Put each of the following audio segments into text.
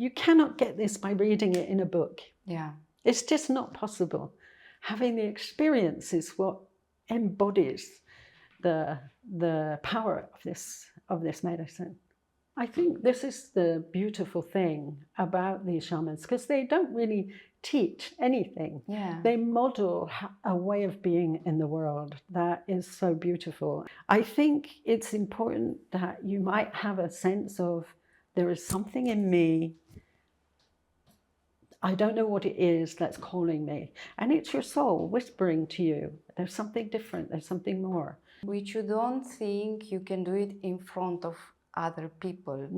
You cannot get this by reading it in a book. Yeah. It's just not possible. Having the experience is what embodies the power of this medicine. I think this is the beautiful thing about these shamans, because they don't really teach anything. Yeah. They model a way of being in the world that is so beautiful. I think it's important that you might have a sense of, there is something in me, I don't know what it is that's calling me. And it's your soul whispering to you, there's something different, there's something more. Which you don't think you can do it in front of other people.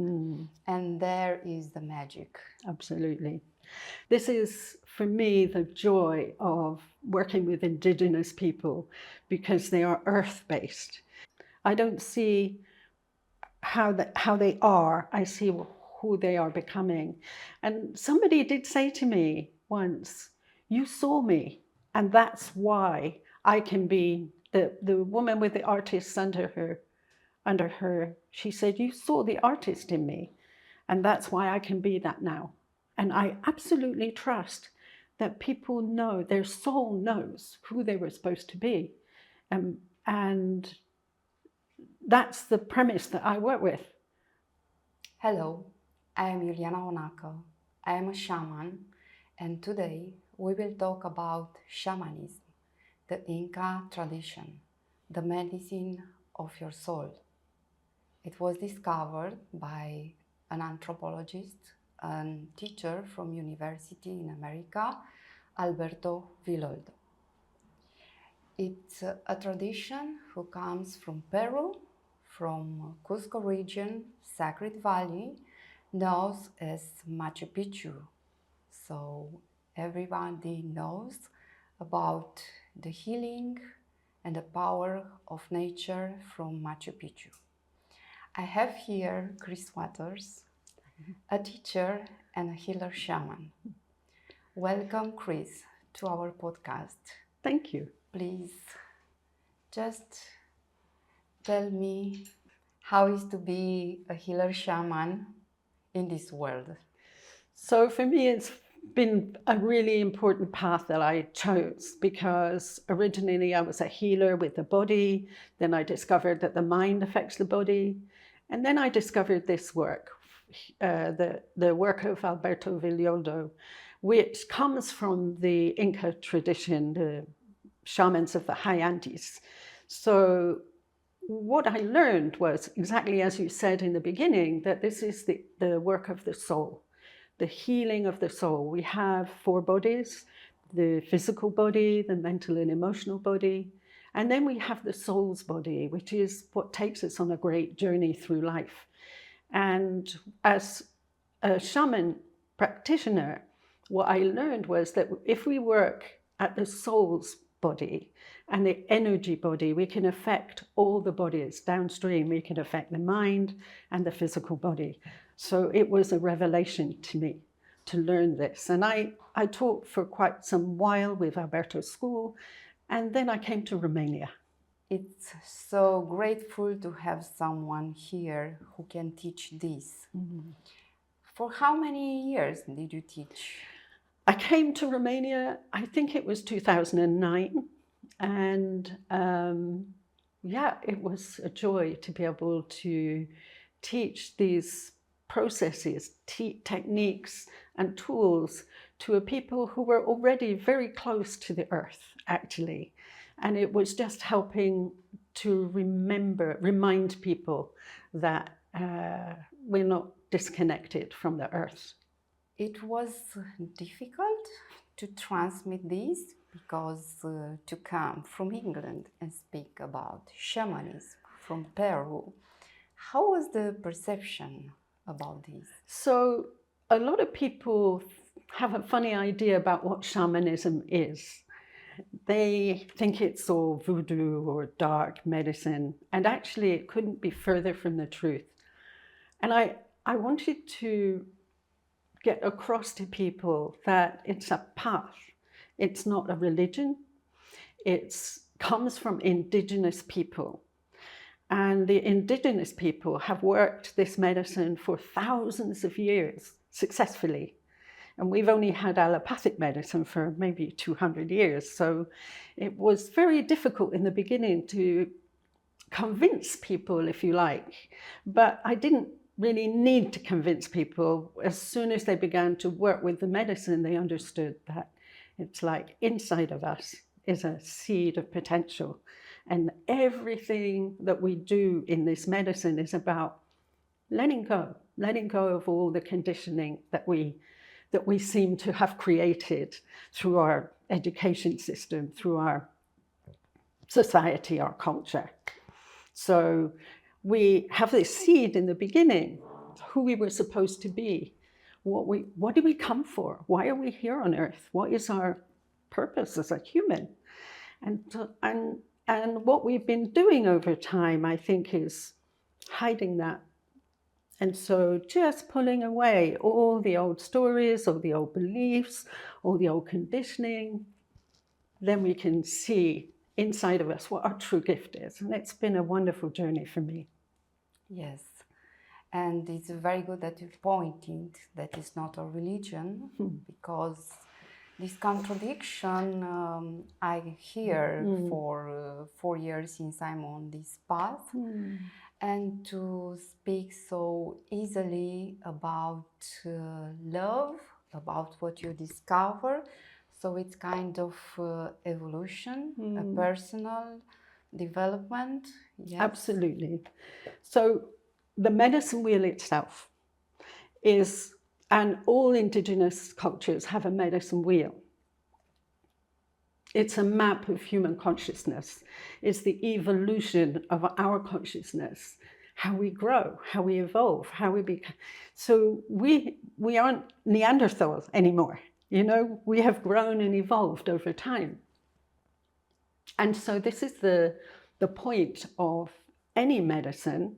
And there is the magic. Absolutely. This is, for me, the joy of working with Indigenous people, because they are earth-based. I don't see how they are, I see who they are becoming. And somebody did say to me once, you saw me, and that's why I can be the woman with the artist under her. She said, you saw the artist in me, and that's why I can be that now. And I absolutely trust that people know, their soul knows who they were supposed to be. And that's the premise that I work with. Hello, I am Iuliana. I am a shaman, and today we will talk about shamanism, the Inca tradition, the medicine of your soul. It was discovered by an anthropologist and teacher from university in America, Alberto Villoldo. It's a tradition who comes from Peru, from Cusco region, Sacred Valley, known as Machu Picchu. So everybody knows about the healing and the power of nature from Machu Picchu. I have here Chris Waters, a teacher and a healer shaman. Welcome, Chris, to our podcast. Thank you. Please, just tell me how it is to be a healer shaman in this world. So for me, it's been a really important path that I chose, because originally I was a healer with the body. Then I discovered that the mind affects the body. And then I discovered this work, the work of Alberto Villoldo, which comes from the Inca tradition, the shamans of the high Andes. So what I learned was exactly as you said in the beginning, that this is the work of the soul, the healing of the soul. We have 4 bodies, the physical body, the mental and emotional body, and then we have the soul's body, which is what takes us on a great journey through life. And as a shaman practitioner, what I learned was that if we work at the soul's body and the energy body, we can affect all the bodies downstream. We can affect the mind and the physical body. So it was a revelation to me to learn this. And I taught for quite some while with Alberto's school, and then I came to Romania. It's so grateful to have someone here who can teach this. For how many years did you teach? I came to Romania, I think it was 2009. And yeah, it was a joy to be able to teach these processes, techniques and tools to a people who were already very close to the earth, actually. And it was just helping to remind people that we're not disconnected from the earth. It was difficult to transmit this, because to come from England and speak about shamanism from Peru, how was the perception about this? So a lot of people have a funny idea about what shamanism is. They think it's all voodoo or dark medicine, and actually it couldn't be further from the truth. And I wanted to get across to people that it's a path. It's not a religion. It comes from Indigenous people. And the Indigenous people have worked this medicine for thousands of years successfully. And we've only had allopathic medicine for maybe 200 years. So it was very difficult in the beginning to convince people, if you like. But I didn't really need to convince people. As soon as they began to work with the medicine, they understood that it's like inside of us is a seed of potential. And everything that we do in this medicine is about letting go of all the conditioning that we seem to have created through our education system, through our society, our culture. So we have this seed in the beginning, who we were supposed to be, what do we come for? Why are we here on earth? What is our purpose as a human? And what we've been doing over time, I think, is hiding that. And so just pulling away all the old stories, all the old beliefs, all the old conditioning, then we can see inside of us what our true gift is. And it's been a wonderful journey for me. Yes. And it's very good that you pointed that it's not a religion, because this contradiction I hear for 4 years since I'm on this path. And to speak so easily about love, about what you discover. So it's kind of evolution, a personal development. Yes. Absolutely. So the medicine wheel itself is, and all indigenous cultures have a medicine wheel. It's a map of human consciousness. It's the evolution of our consciousness, how we grow, how we evolve, how we become. So we aren't Neanderthals anymore. You know, we have grown and evolved over time. And so this is the point of any medicine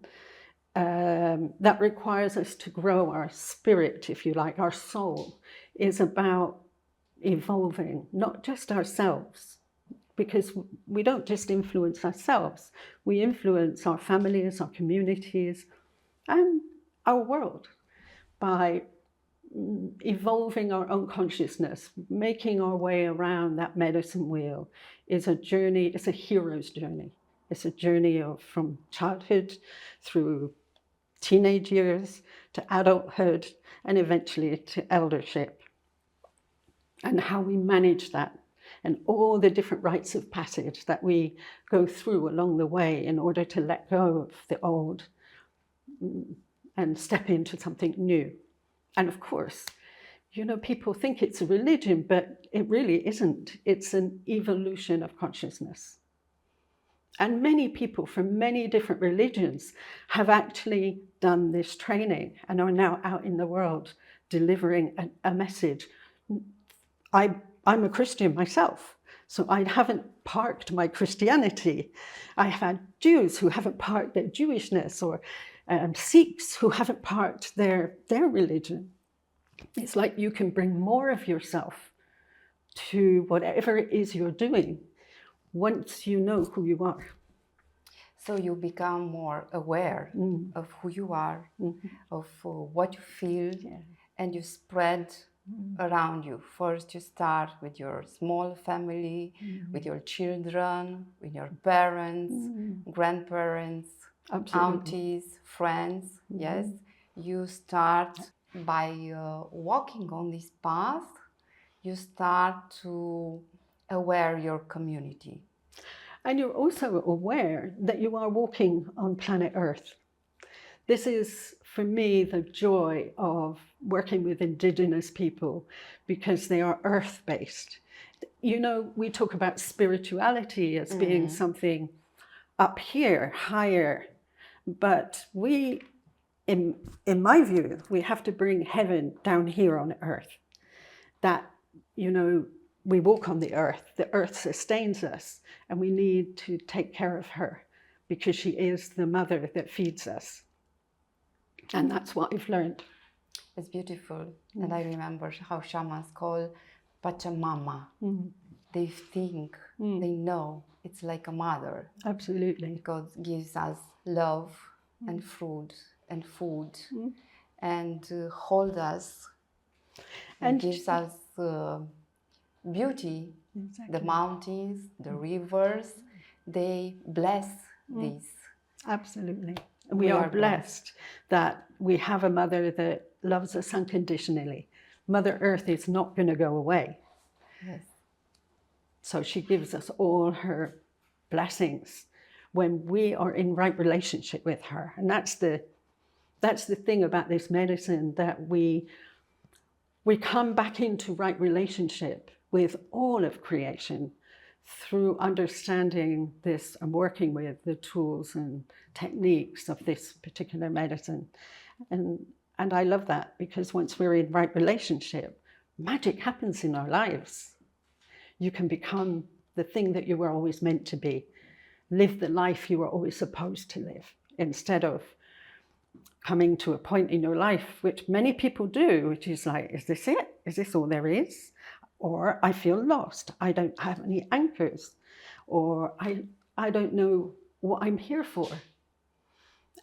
that requires us to grow our spirit, if you like, our soul, is about evolving, not just ourselves, because we don't just influence ourselves, we influence our families, our communities, and our world by evolving our own consciousness. Making our way around that medicine wheel is a journey, it's a hero's journey. It's a journey from childhood through teenage years to adulthood and eventually to eldership. And how we manage that, and all the different rites of passage that we go through along the way in order to let go of the old and step into something new. And of course, you know, people think it's a religion, but it really isn't. It's an evolution of consciousness. And many people from many different religions have actually done this training and are now out in the world delivering a message. I'm a Christian myself, so I haven't parked my Christianity. I have had Jews who haven't parked their Jewishness, or Sikhs who haven't parked their religion. It's like you can bring more of yourself to whatever it is you're doing once you know who you are. So you become more aware of who you are, of what you feel, and you spread around you. First you start with your small family, with your children, with your parents, grandparents, aunties, friends. Yes, you start by walking on this path, you start to aware your community. And you're also aware that you are walking on planet Earth. This is, for me, the joy of working with Indigenous people, because they are earth-based. You know, we talk about spirituality as being something up here, higher, but we, in my view, we have to bring heaven down here on earth. That, you know, we walk on the earth sustains us, and we need to take care of her because she is the mother that feeds us. And that's what I've learned. It's beautiful. And I remember how shamans call Pachamama. They think, they know it's like a mother. Absolutely. Because it gives us love and food and and hold us and And gives us beauty. exactly. The mountains, the rivers, they bless this. Absolutely. We We are are blessed that we have a mother that loves us unconditionally. Mother Earth is not going to go away. Yes. So she gives us all her blessings when we are in right relationship with her. And that's the thing about this medicine, that we come back into right relationship with all of creation through understanding this and working with the tools and techniques of this particular medicine. And I love that, because once we're in right relationship, magic happens in our lives. You can become the thing that you were always meant to be, live the life you were always supposed to live, instead of coming to a point in your life, which many people do, which is like, is this it? Is this all there is? Or I feel lost. I don't have any anchors. Or I don't know what I'm here for.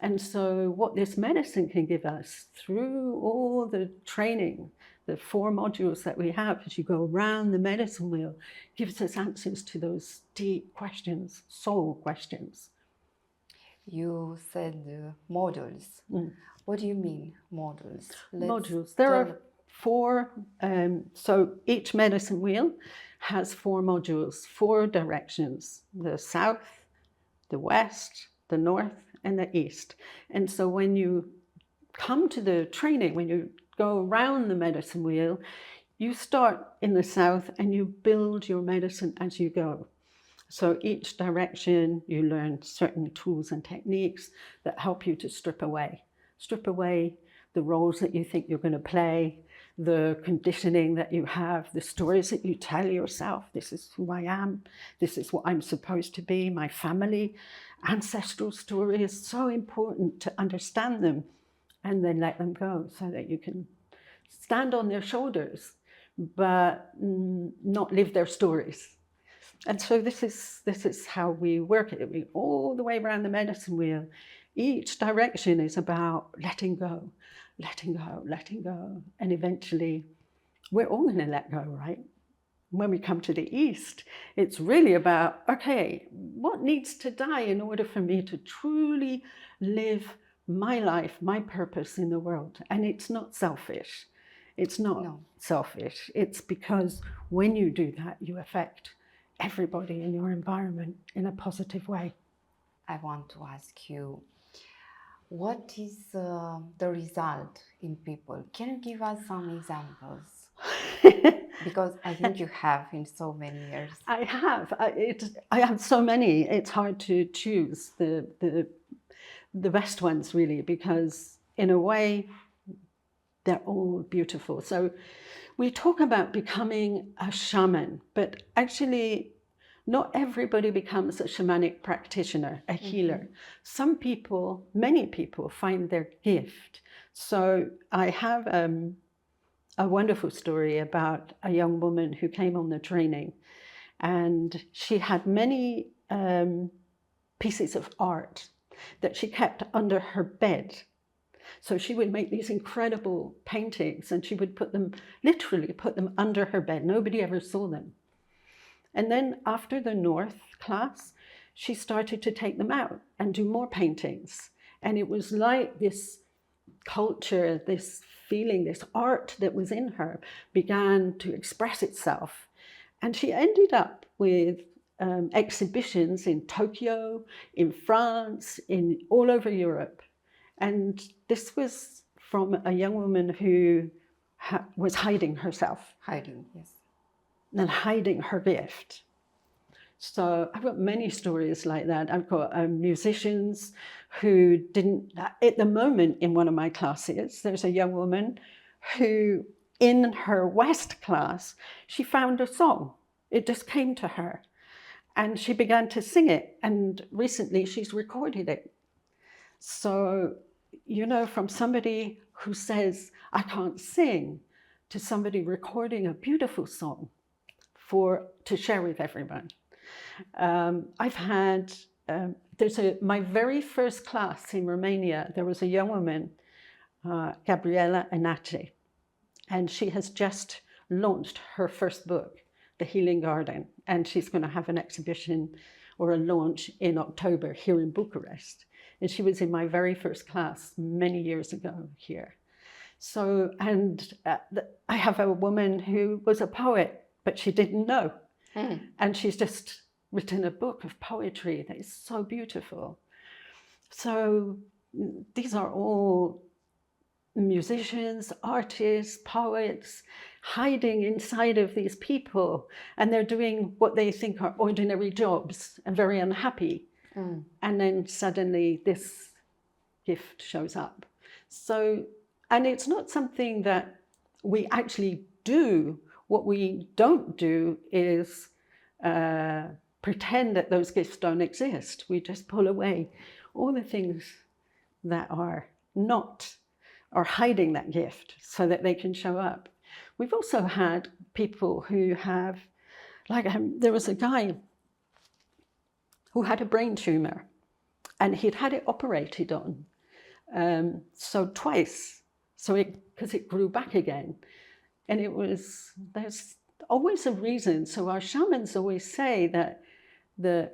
And so what this medicine can give us through all the training, the 4 modules that we have as you go around the medicine wheel, gives us answers to those deep questions, soul questions. You said modules. What do you mean, modules? Modules. There are 4. So each medicine wheel has 4 modules, 4 directions: the south, the west, the north, and the east. And so when you come to the training, when you go around the medicine wheel, you start in the south and you build your medicine as you go. So each direction, you learn certain tools and techniques that help you to strip away the roles that you think you're going to play, the conditioning that you have, the stories that you tell yourself. This is who I am. This is what I'm supposed to be. My family, ancestral story is so important to understand them and then let them go, so that you can stand on their shoulders, but not live their stories. And so this is how we work it. We all the way around the medicine wheel. Each direction is about letting go, letting go, letting go. And eventually we're all going to let go, right? When we come to the east, it's really about, okay, what needs to die in order for me to truly live my life, my purpose in the world? And it's not selfish. It's not selfish. It's because when you do that, you affect everybody in your environment in a positive way. I want to ask you, what is the result in people? Can you give us some examples? Because I think you have in so many years. I have. I have so many. It's hard to choose the best ones, really, because in a way, they're all beautiful. So we talk about becoming a shaman, but actually not everybody becomes a shamanic practitioner, a healer. Some people, many people, find their gift. So I have a wonderful story about a young woman who came on the training, and she had many pieces of art that she kept under her bed. So she would make these incredible paintings, and she would literally put them under her bed. Nobody ever saw them. And then after the North class, she started to take them out and do more paintings. And it was like this culture, this feeling, this art that was in her began to express itself. And she ended up with exhibitions in Tokyo, in France, all over Europe. And this was from a young woman who was hiding herself. Hiding, yes. And hiding her gift. So I've got many stories like that. I've got musicians who didn't, at the moment in one of my classes, there's a young woman who in her West class, she found a song. It just came to her and she began to sing it. And recently she's recorded it. So, you know, from somebody who says, I can't sing, to somebody recording a beautiful song to share with everyone. I've had, my very first class in Romania, there was a young woman Gabriella Anati, and she has just launched her first book, The Healing Garden, and she's going to have an exhibition or a launch in October here in Bucharest. And she was in my very first class many years ago here. So, and I have a woman who was a poet, but she didn't know. And she's just written a book of poetry that is so beautiful. So these are all musicians, artists, poets, hiding inside of these people, and they're doing what they think are ordinary jobs and very unhappy. And then suddenly this gift shows up. So, and it's not something that we actually do. What we don't do is pretend that those gifts don't exist. We just pull away all the things that are not, are hiding that gift so that they can show up. We've also had people who have, like there was a guy who had a brain tumor and he'd had it operated on. So twice, because it grew back again. And there's always a reason. So our shamans always say that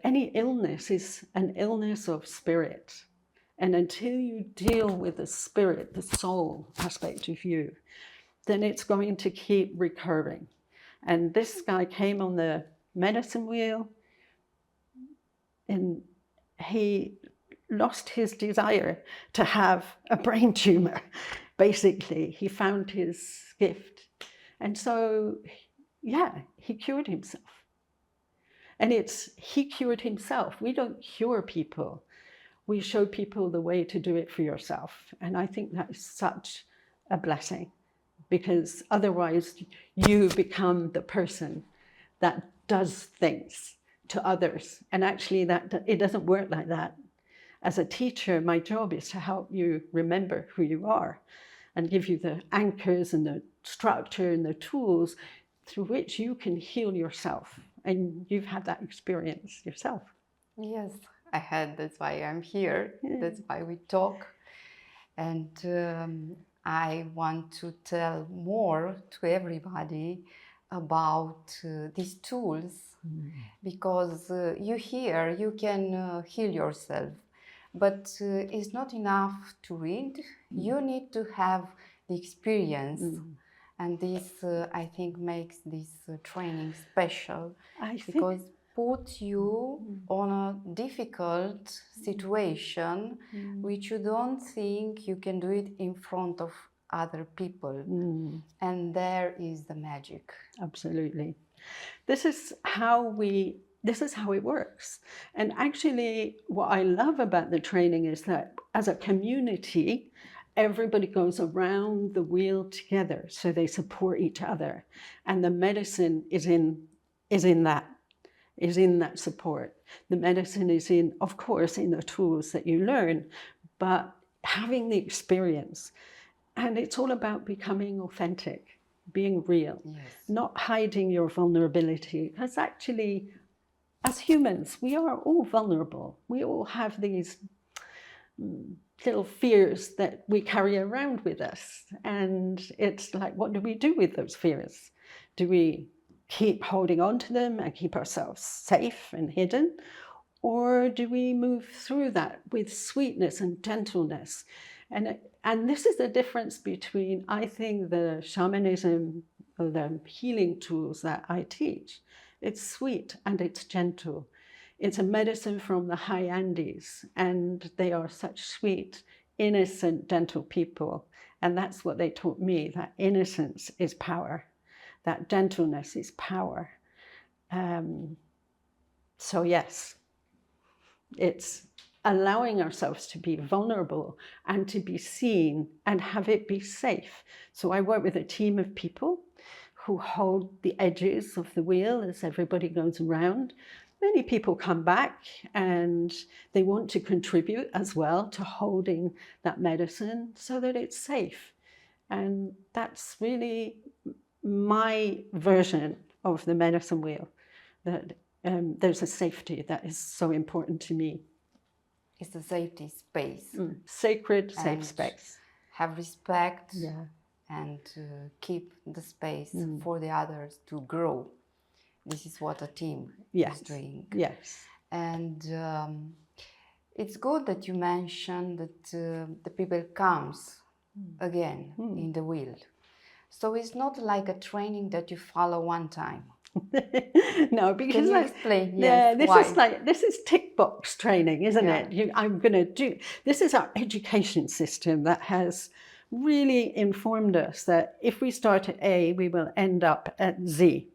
any illness is an illness of spirit. And until you deal with the spirit, the soul aspect of you, then it's going to keep recurring. And this guy came on the medicine wheel and he lost his desire to have a brain tumor. Basically, he found his gift. And so, yeah, he cured himself. And he cured himself. We don't cure people. We show people the way to do it for yourself. And I think that is such a blessing, because otherwise you become the person that does things to others. And actually it doesn't work like that. As a teacher, my job is to help you remember who you are and give you the anchors and the structure and the tools through which you can heal yourself. And you've had that experience yourself. Yes, I had. That's why I'm here. Yeah. That's why we talk. And I want to tell more to everybody about these tools, because you can heal yourself. But it's not enough to read. You need to have the experience. And this, I think, makes this training special. Because put you on a difficult situation which you don't think you can do it in front of other people. And there is the magic. Absolutely. This is how it works. And actually, what I love about the training is that as a community, everybody goes around the wheel together, so they support each other. And the medicine is in that support. The medicine is of course, in the tools that you learn, but having the experience. And it's all about becoming authentic, being real, not hiding your vulnerability. Because actually, as humans, we are all vulnerable. We all have these little fears that we carry around with us. And it's like, what do we do with those fears? Do we keep holding on to them and keep ourselves safe and hidden? Or do we move through that with sweetness and gentleness? And this is the difference between, I think, the shamanism or the healing tools that I teach. It's sweet and it's gentle. It's a medicine from the high Andes, and they are such sweet, innocent, gentle people. And that's what they taught me, that innocence is power, that gentleness is power. So yes, it's allowing ourselves to be vulnerable and to be seen and have it be safe. So I work with a team of people who hold the edges of the wheel as everybody goes around. Many people come back and they want to contribute as well to holding that medicine so that it's safe. And that's really my version of the medicine wheel, that there's a safety that is so important to me. It's a safety space. Sacred, safe space. have respect, Yeah. and keep the space for the others to grow. This is what a team Yes. is doing. Yes. And it's good that you mentioned that the people comes again in the wheel. So it's not like a training that you follow one time. No, because Can you like, explain? yeah, Yes, this why? is like, this is tick box training, isn't Yeah. it? I'm going to do, this is our education system that has really informed us that if we start at A, we will end up at Z,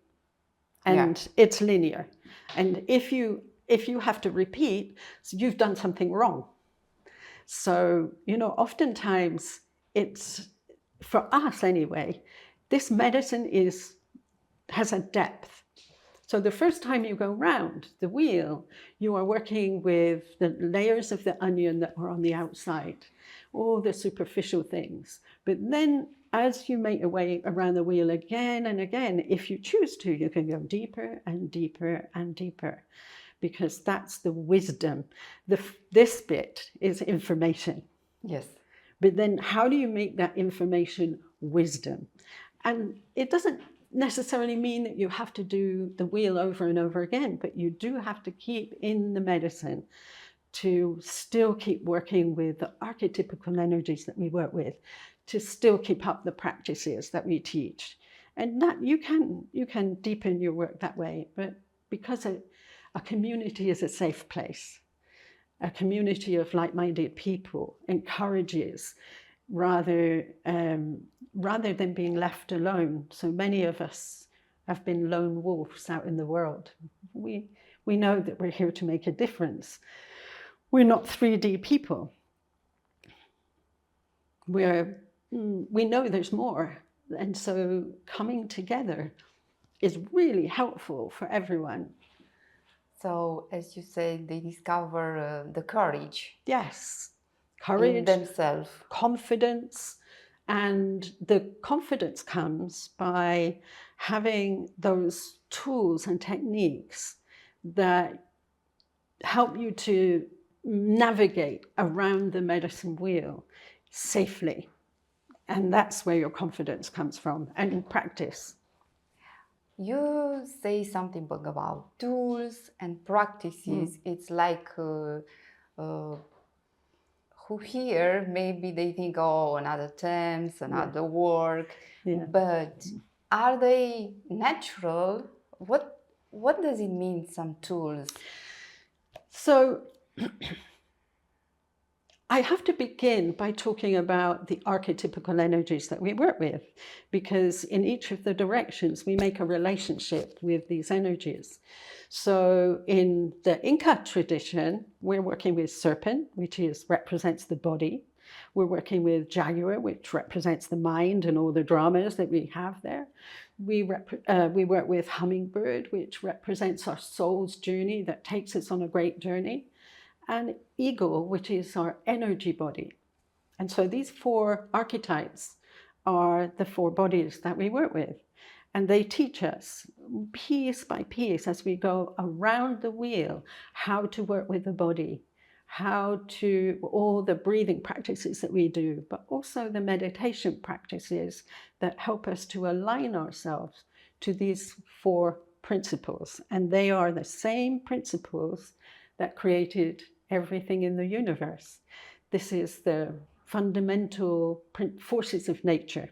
and it's linear. And if you have to repeat, so you've done something wrong. So, oftentimes it's, for us anyway, this medicine has a depth. So the first time you go round the wheel, you are working with the layers of the onion that are on the outside, all the superficial things. But then as you make your way around the wheel again and again, if you choose to, you can go deeper and deeper and deeper, because that's the wisdom. This bit is information. Yes. But then how do you make that information wisdom? And it doesn't necessarily mean that you have to do the wheel over and over again, but you do have to keep in the medicine to still keep working with the archetypical energies that we work with, to still keep up the practices that we teach. And that you can deepen your work that way, but because a community is a safe place, a community of like-minded people encourages rather than being left alone. So many of us have been lone wolves out in the world. We know that we're here to make a difference. We're not 3D people. We know there's more. And so coming together is really helpful for everyone. So, as you say, they discover the courage. Yes. In Courage, themselves. confidence, and the confidence comes by having those tools and techniques that help you to navigate around the medicine wheel safely. And that's where your confidence comes from, and practice. You say something about tools and practices. It's like who here, maybe they think, oh, another terms, another work. Yeah. But are they natural? What does it mean, some tools? So I have to begin by talking about the archetypical energies that we work with, because in each of the directions we make a relationship with these energies. So in the Inca tradition, we're working with serpent, which represents the body. We're working with jaguar, which represents the mind and all the dramas that we have there. We work with hummingbird, which represents our soul's journey that takes us on a great journey. And eagle, which is our energy body. And so these 4 archetypes are the 4 bodies that we work with. And they teach us piece by piece as we go around the wheel how to work with the body, all the breathing practices that we do, but also the meditation practices that help us to align ourselves to these 4 principles. And they are the same principles that created everything in the universe. This is the fundamental forces of nature.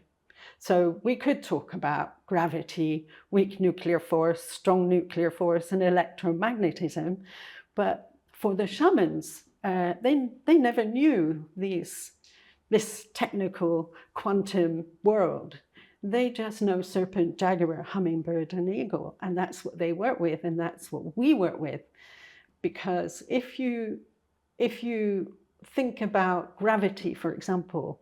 So we could talk about gravity, weak nuclear force, strong nuclear force, and electromagnetism, but for the shamans, they never knew this technical quantum world. They just know serpent, jaguar, hummingbird, and eagle, and that's what they work with, and that's what we work with. Because if you think about gravity, for example,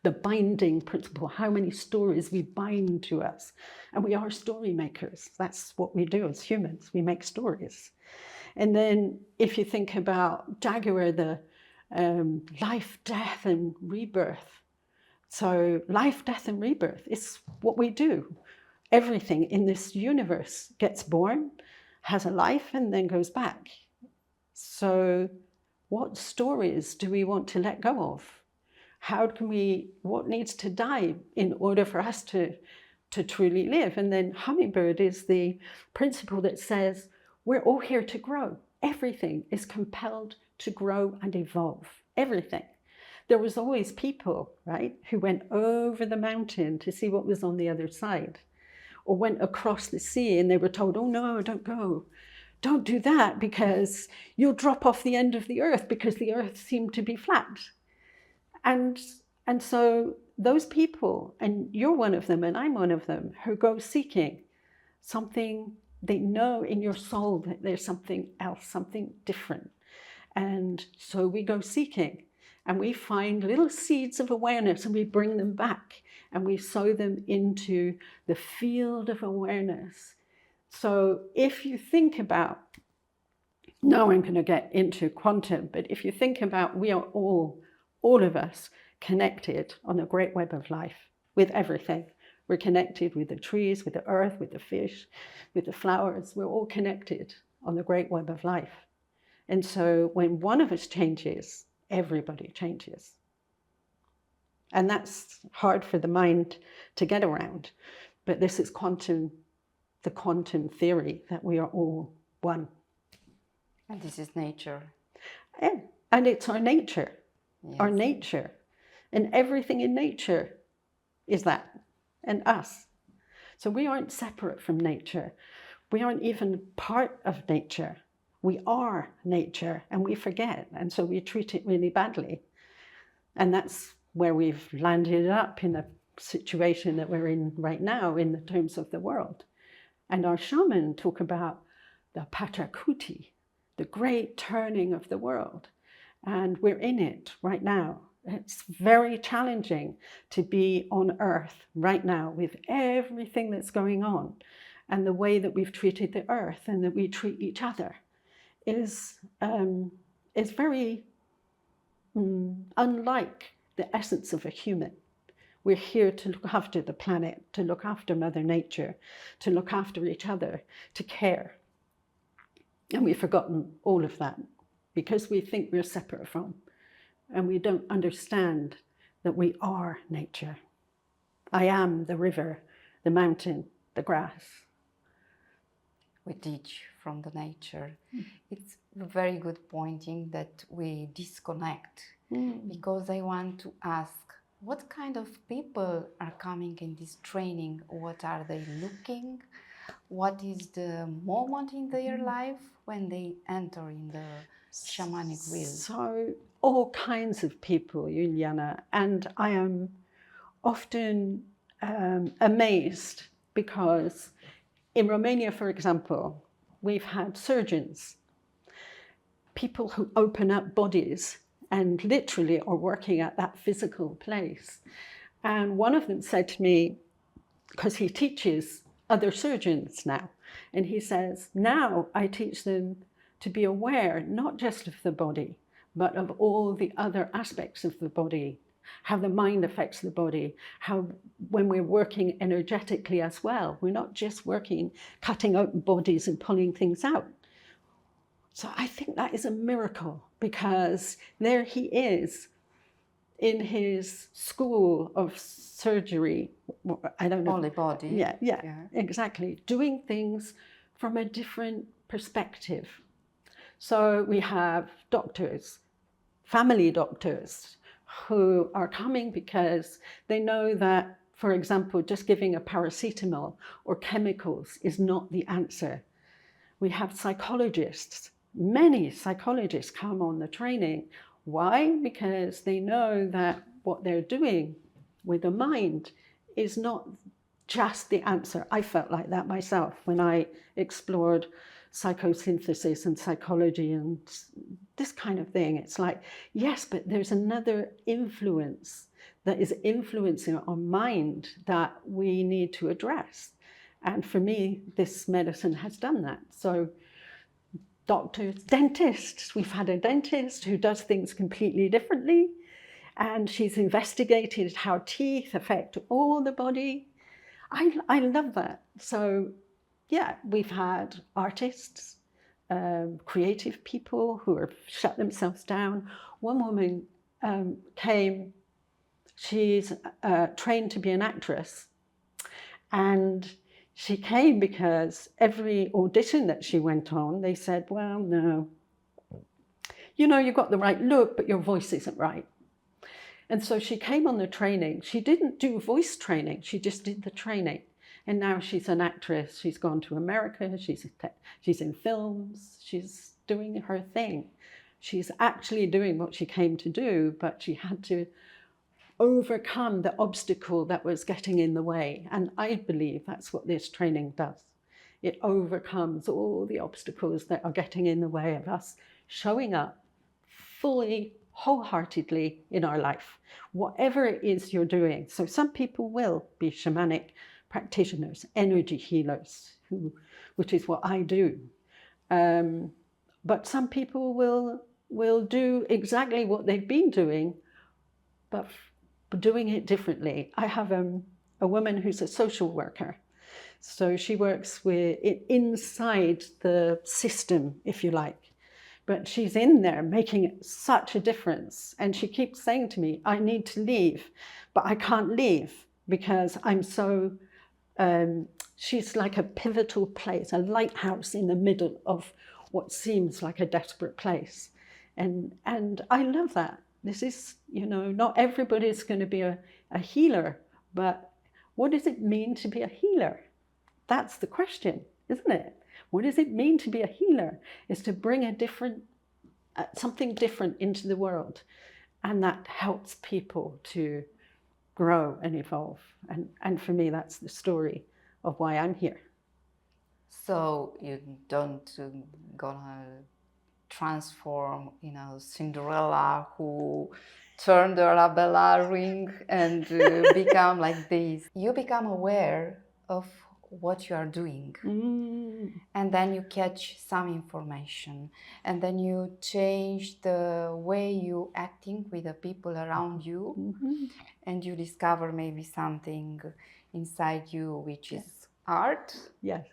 the binding principle, how many stories we bind to us, and we are story makers. That's what we do as humans, we make stories. And then if you think about jaguar, the life, death, and rebirth. So life, death, and rebirth is what we do. Everything in this universe gets born, has a life, and then goes back. So what stories do we want to let go of? What needs to die in order for us to truly live? And then Hummingbird is the principle that says we're all here to grow. Everything is compelled to grow and evolve. Everything. There was always people, right, who went over the mountain to see what was on the other side, or went across the sea and they were told, oh no, don't go. Don't do that because you'll drop off the end of the earth because the earth seemed to be flat. And so those people, and you're one of them and I'm one of them, who go seeking something, they know in your soul that there's something else, something different. And so we go seeking and we find little seeds of awareness and we bring them back and we sow them into the field of awareness. So if you think about, now I'm going to get into quantum, but if you think about, we are all of us connected on a great web of life with everything. We're connected with the trees, with the earth, with the fish, with the flowers. We're all connected on the great web of life. And so when one of us changes, everybody changes. And that's hard for the mind to get around. But this is the quantum theory, that we are all one. And this is nature. Yeah. And it's our nature. Yes. Our nature. And everything in nature is that, and us. So we aren't separate from nature. We aren't even part of nature. We are nature, and we forget, and so we treat it really badly. And that's where we've landed up in the situation that we're in right now in the terms of the world. And our shaman talk about the Patakuti, the great turning of the world. And we're in it right now. It's very challenging to be on Earth right now with everything that's going on, and the way that we've treated the Earth and that we treat each other is very unlike the essence of a human. We're here to look after the planet, to look after Mother Nature, to look after each other, to care. And we've forgotten all of that because we think we're separate from, and we don't understand that we are nature. I am the river, the mountain, the grass. We teach from the nature. It's a very good pointing that we disconnect, because I want to ask, what kind of people are coming in this training? What are they looking? What is the moment in their life when they enter in the shamanic wheel? So all kinds of people, Iuliana, and I am often amazed because in Romania, for example, we've had surgeons, people who open up bodies and literally are working at that physical place. And one of them said to me, because he teaches other surgeons now, and he says, now I teach them to be aware not just of the body, but of all the other aspects of the body, how the mind affects the body, how when we're working energetically as well, we're not just working, cutting open bodies and pulling things out. So I think that is a miracle, because there he is in his school of surgery, I don't know. Polybody. Yeah, exactly. Doing things from a different perspective. So we have doctors, family doctors, who are coming because they know that, for example, just giving a paracetamol or chemicals is not the answer. We have psychologists. Many psychologists come on the training. Why? Because they know that what they're doing with the mind is not just the answer. I felt like that myself when I explored psychosynthesis and psychology and this kind of thing. It's like, yes, but there's another influence that is influencing our mind that we need to address. And for me, this medicine has done that. So doctors, dentists, we've had a dentist who does things completely differently, and she's investigated how teeth affect all the body. I love that. So yeah, we've had artists, creative people who have shut themselves down. One woman came She's trained to be an actress, and she came because every audition that she went on, they said, well, no, you know, you've got the right look, but your voice isn't right. And so she came on the training. She didn't do voice training, she just did the training. And now she's an actress. She's gone to America, she's in films, she's doing her thing. She's actually doing what she came to do, but she had to overcome the obstacle that was getting in the way. And I believe that's what this training does. It overcomes all the obstacles that are getting in the way of us showing up fully, wholeheartedly in our life, whatever it is you're doing. So some people will be shamanic practitioners, energy healers, which is what I do. But some people will do exactly what they've been doing, but doing it differently. I have a woman who's a social worker. So she works with it inside the system, if you like. But she's in there making such a difference. And she keeps saying to me, I need to leave, but I can't leave because I'm so, she's like a pivotal place, a lighthouse in the middle of what seems like a desperate place. And I love that. This is, you know, not everybody's going to be a healer, but what does it mean to be a healer? That's the question, isn't it? What does it mean to be a healer? Is to bring a different, something different into the world. And that helps people to grow and evolve. And for me, that's the story of why I'm here. So you don't gonna transform, you know, Cinderella who turned the Arabella ring and become like this. You become aware of what you are doing, and then you catch some information, and then you change the way you acting with the people around you, and you discover maybe something inside you which is art. Yes.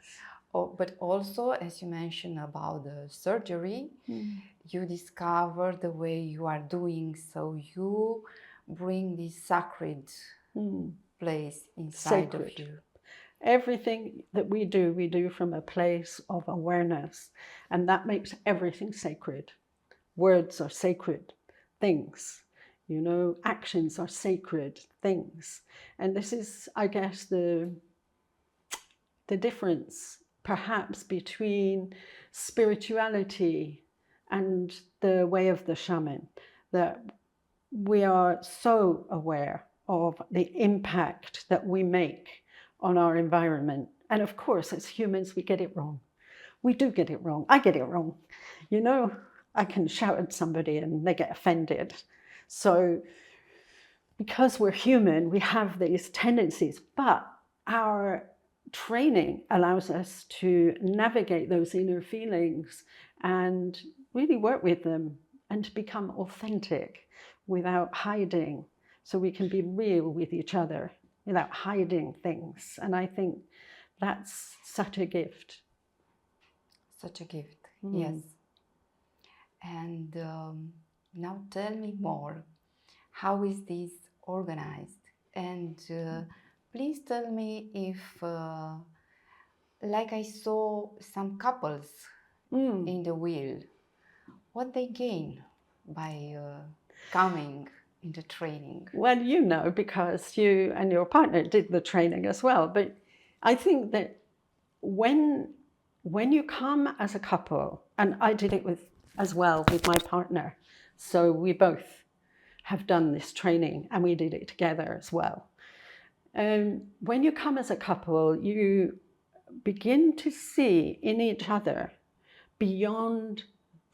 But also, as you mentioned about the surgery, you discover the way you are doing, so you bring this sacred place inside of you. Everything that we do from a place of awareness, and that makes everything sacred. Words are sacred things, you know, actions are sacred things. And this is, I guess, the difference perhaps between spirituality and the way of the shaman, that we are so aware of the impact that we make on our environment. And of course, as humans, we get it wrong. We do get it wrong. I get it wrong. You know, I can shout at somebody and they get offended. So because we're human, we have these tendencies, but our training allows us to navigate those inner feelings and really work with them and to become authentic without hiding, so we can be real with each other without hiding things. And I think that's such a gift. Such a gift, yes. And now tell me more. How is this organized? And please tell me if, like I saw some couples in the wheel, what they gain by coming in the training. Well, you know, because you and your partner did the training as well. But I think that when you come as a couple, and I did it as well with my partner, so we both have done this training and we did it together as well. When you come as a couple, you begin to see in each other beyond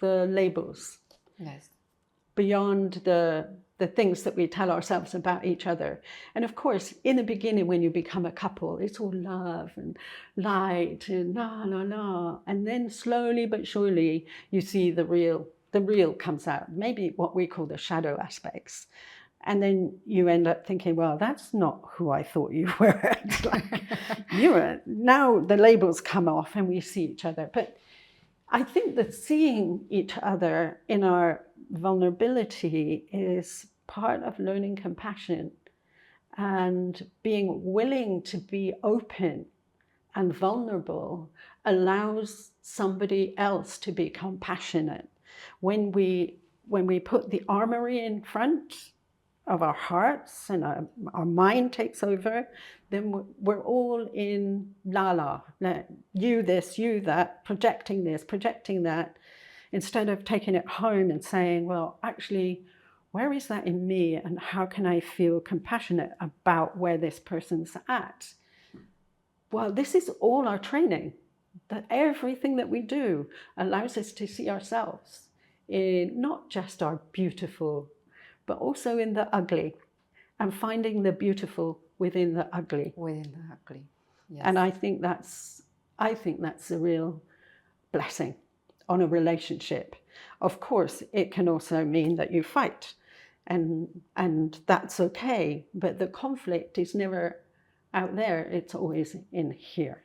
the labels, yes, beyond the things that we tell ourselves about each other. And of course, in the beginning, when you become a couple, it's all love and light and la, la, la. And then slowly but surely, you see the real comes out, maybe what we call the shadow aspects. And then you end up thinking, well, that's not who I thought you were. It's like, now the labels come off and we see each other. But I think that seeing each other in our vulnerability is part of learning compassion And being willing to be open and vulnerable allows somebody else to be compassionate. When we put the armory in front of our hearts and our mind takes over, then we're all in la, you this, you that, projecting this, projecting that, instead of taking it home and saying, well, actually, where is that in me, and how can I feel compassionate about where this person's at? Well, this is all our training, that everything that we do allows us to see ourselves in not just our beautiful, but also in the ugly, and finding the beautiful within the ugly. Within the ugly, yes. And I think that's a real blessing on a relationship. Of course, it can also mean that you fight, and that's okay, but the conflict is never out there, it's always in here.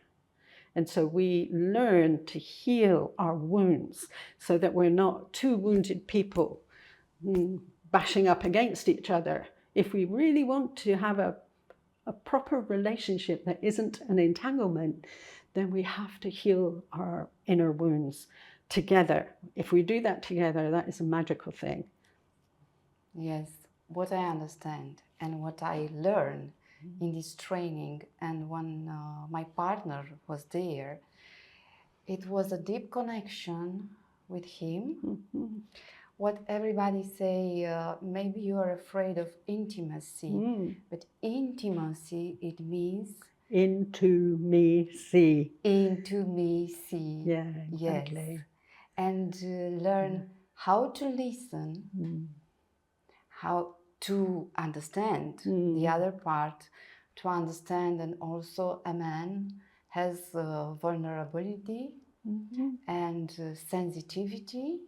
And so we learn to heal our wounds so that we're not two wounded people bashing up against each other. If we really want to have a proper relationship that isn't an entanglement, then we have to heal our inner wounds together. If we do that together, that is a magical thing. Yes, what I understand and what I learned in this training, and when my partner was there, it was a deep connection with him. Mm-hmm. What everybody say, maybe you are afraid of intimacy, but intimacy, it means into me see. Into me see. Yeah, exactly. Yes. And learn how to listen, how to understand the other part, to understand, and also a man has vulnerability and sensitivity,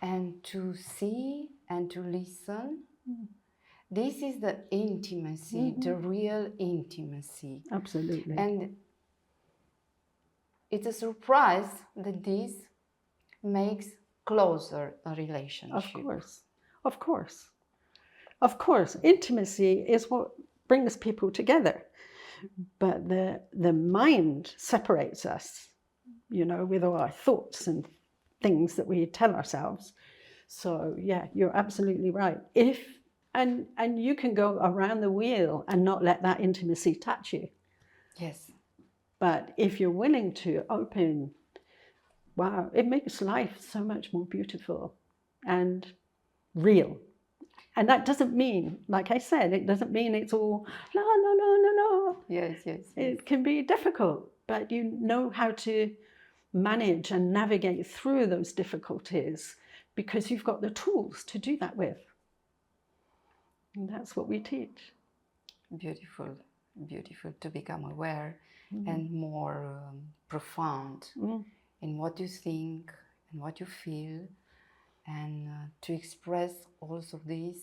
and to see and to listen. This is the intimacy, the real intimacy. Absolutely. And it's a surprise that this makes closer a relationship. Of course. Of course. Of course. Intimacy is what brings people together. But the mind separates us, with all our thoughts and things that we tell ourselves. So yeah, you're absolutely right. And you can go around the wheel and not let that intimacy touch you. Yes. But if you're willing to open, wow, it makes life so much more beautiful and real. And that doesn't mean, like I said, it doesn't mean it's all no. Yes. It can be difficult, but you know how to manage and navigate through those difficulties because you've got the tools to do that with. And that's what we teach. Beautiful to become aware and more profound in what you think and what you feel, and to express also this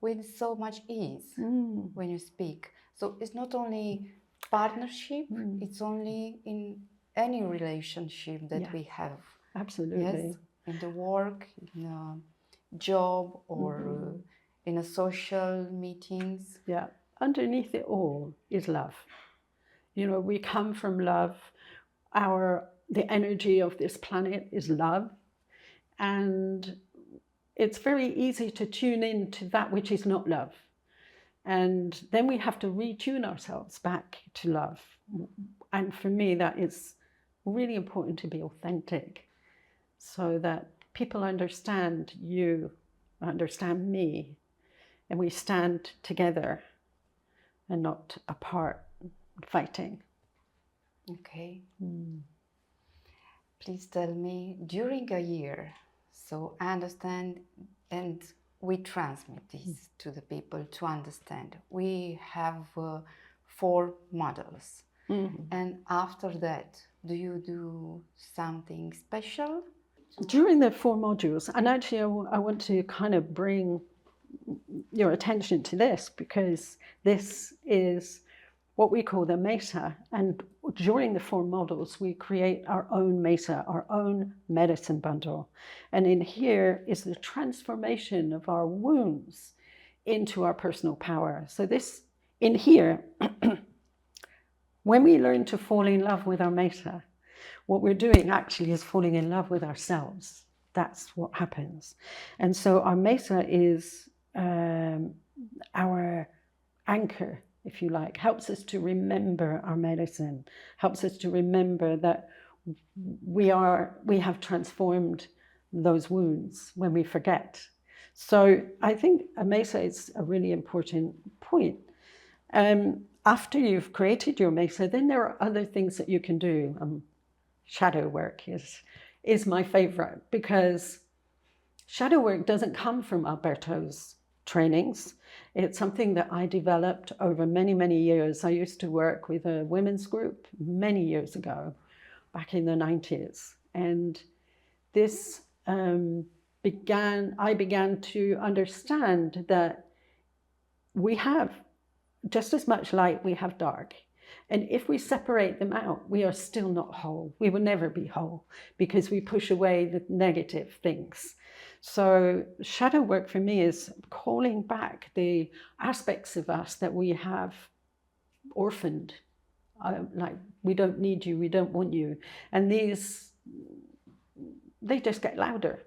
with so much ease when you speak. So it's not only partnership, it's only in any relationship that we have. Absolutely. Yes, in the work, in a job, or in a social meetings. Yeah, underneath it all is love. We come from love. The energy of this planet is love. And it's very easy to tune in to that which is not love. And then we have to retune ourselves back to love. And for me, that is really important, to be authentic, so that people understand you, understand me, and we stand together and not apart, fighting. Okay. Please tell me, during a year, so I understand, and we transmit this to the people to understand. We have 4 models. And after that, do you do something special? During the 4 modules, and actually I want to kind of bring your attention to this, because this is what we call the mesa, and during the 4 models we create our own mesa, our own medicine bundle, and in here is the transformation of our wounds into our personal power. So this, in here, when we learn to fall in love with our mesa, what we're doing actually is falling in love with ourselves. That's what happens. And so our mesa is our anchor, if you like, helps us to remember our medicine, helps us to remember that we have transformed those wounds when we forget. So I think a mesa is a really important point. After you've created your mesa, then there are other things that you can do. Shadow work is my favorite, because shadow work doesn't come from Alberto's trainings. It's something that I developed over many, many years. I used to work with a women's group many years ago, back in the 90s. And this I began to understand that we have just as much light, we have dark. And if we separate them out, we are still not whole. We will never be whole because we push away the negative things. So shadow work for me is calling back the aspects of us that we have orphaned. Like, we don't need you, we don't want you. And these, they just get louder.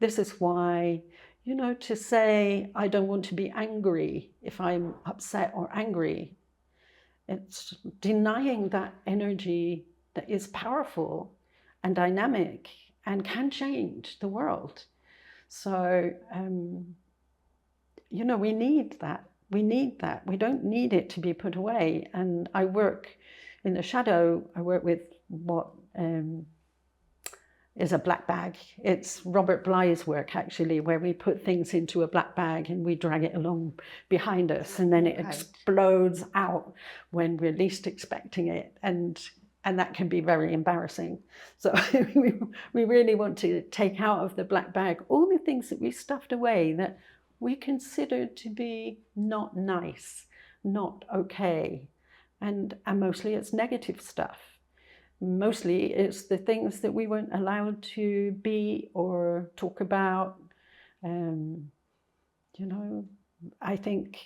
This is why, to say, I don't want to be angry if I'm upset or angry, it's denying that energy that is powerful and dynamic and can change the world. So, we need that. We need that. We don't need it to be put away. And I work in the shadow, I work with what is a black bag. It's Robert Bly's work, actually, where we put things into a black bag and we drag it along behind us, and then it explodes out when we're least expecting it. And that can be very embarrassing. So we really want to take out of the black bag all the things that we stuffed away that we considered to be not nice, not okay. And mostly it's negative stuff. Mostly it's the things that we weren't allowed to be or talk about. I think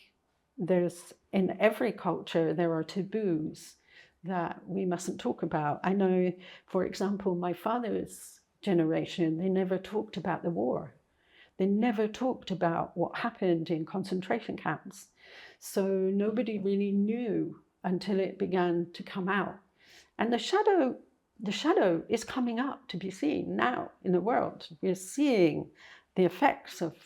in every culture, there are taboos that we mustn't talk about. I know, for example, my father's generation, they never talked about the war. They never talked about what happened in concentration camps. So nobody really knew until it began to come out. And the shadow is coming up to be seen now in the world. We're seeing the effects of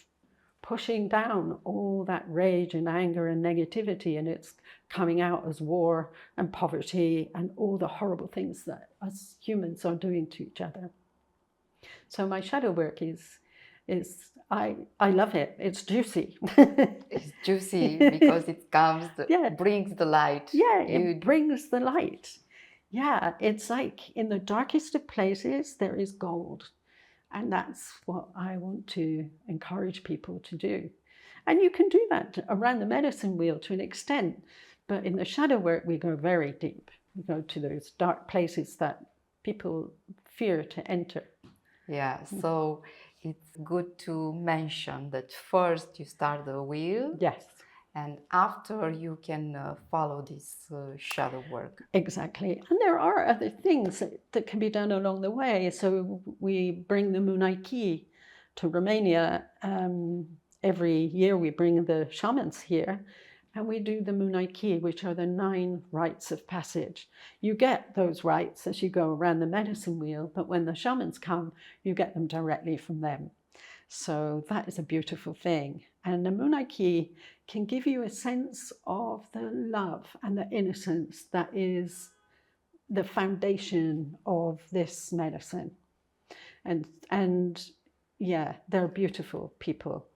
pushing down all that rage and anger and negativity, and it's coming out as war and poverty and all the horrible things that us humans are doing to each other. So my shadow work is I love it. It's juicy. It's juicy because it brings the light. Yeah, it brings the light. Yeah, it's like in the darkest of places, there is gold. And that's what I want to encourage people to do. And you can do that around the medicine wheel to an extent. But in the shadow work, we go very deep. We go to those dark places that people fear to enter. Yeah, so it's good to mention that first you start the wheel. Yes. And after you can follow this shadow work. Exactly. And there are other things that can be done along the way. So we bring the Munaiki to Romania. Every year we bring the shamans here and we do the Munaiki, which are the 9 rites of passage. You get those rites as you go around the medicine wheel, but when the shamans come, you get them directly from them. So that is a beautiful thing. And the Munaiki can give you a sense of the love and the innocence that is the foundation of this medicine. And yeah, they're beautiful people.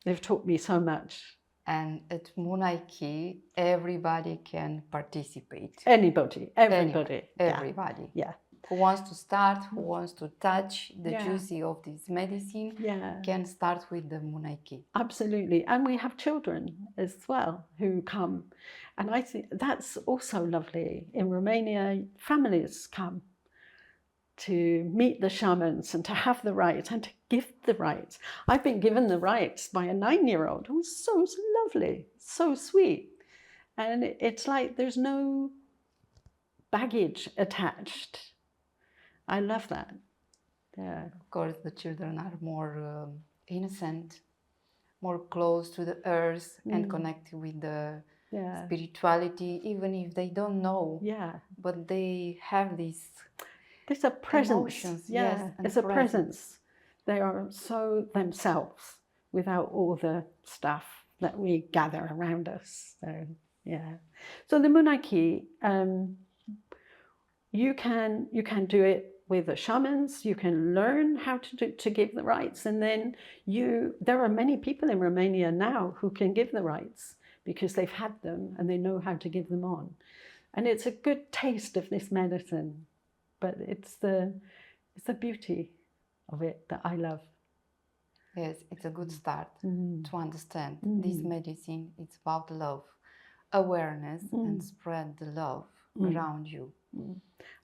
They've taught me so much. And at Munaiki, everybody can participate. Everybody. Everybody. Yeah. Who wants to start, who wants to touch the juicy of this medicine, can start with the Munaiki. Absolutely. And we have children as well who come. And I think that's also lovely. In Romania, families come to meet the shamans and to have the rites and to give the rites. I've been given the rites by a 9-year-old who was so lovely, so sweet. And it's like there's no baggage attached. I love that. Yeah. Of course, the children are more innocent, more close to the earth and connected with the spirituality, even if they don't know. Yeah. But they have these There's a presence. Emotions, yeah. yes, and It's a presence. They are so themselves without all the stuff that we gather around us. So, yeah. So the Munaki, you can do it with the shamans. You can learn how to give the rites, and then there are many people in Romania now who can give the rites because they've had them and they know how to give them on, and it's a good taste of this medicine. But it's the beauty of it that I love. Yes, it's a good start to understand this medicine. It's about love, awareness, and spread the love around you.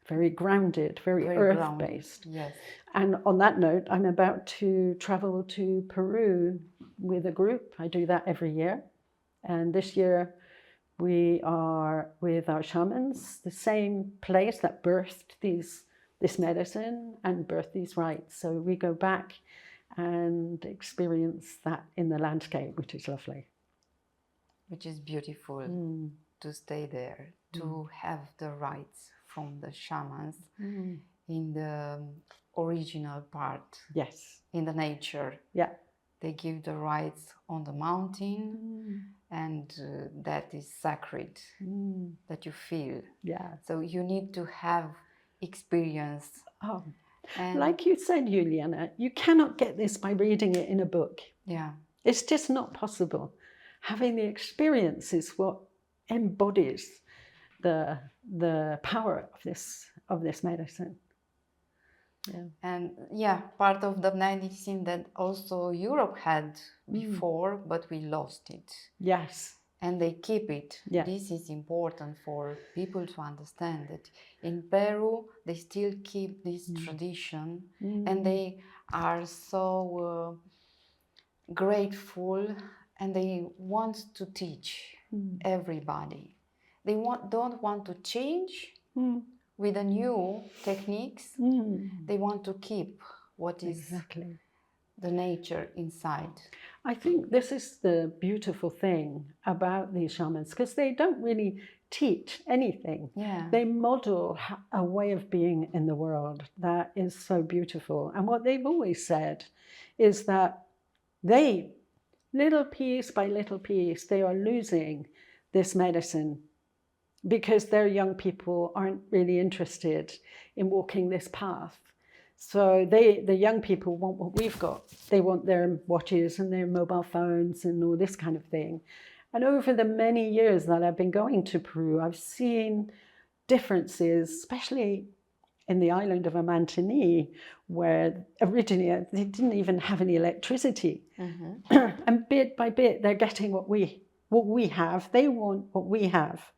Very grounded, very earth-based. Yes. And on that note, I'm about to travel to Peru with a group. I do that every year. And this year we are with our shamans, the same place that birthed this medicine and birthed these rites. So we go back and experience that in the landscape, which is lovely. Which is beautiful to stay there, to have the rites from the shamans in the original part. Yes. In the nature. Yeah. They give the rites on the mountain and that is sacred, that you feel. Yeah. So you need to have experience. Oh, and like you said, Iuliana, you cannot get this by reading it in a book. Yeah. It's just not possible. Having the experience is what embodies the power of this medicine. Yeah. And yeah, part of the medicine that also Europe had before, but we lost it. Yes. And they keep it. Yeah. This is important for people to understand that in Peru they still keep this tradition and they are so grateful and they want to teach everybody. They don't want to change with the new techniques. They want to keep what is the nature inside. I think this is the beautiful thing about these shamans, because they don't really teach anything. Yeah. They model a way of being in the world that is so beautiful. And what they've always said is that they, little piece by little piece, they are losing this medicine because their young people aren't really interested in walking this path. So the young people want what we've got. They want their watches and their mobile phones and all this kind of thing. And over the many years that I've been going to Peru, I've seen differences, especially in the island of Amantini, where originally they didn't even have any electricity. And bit by bit, they're getting what we have. They want what we have.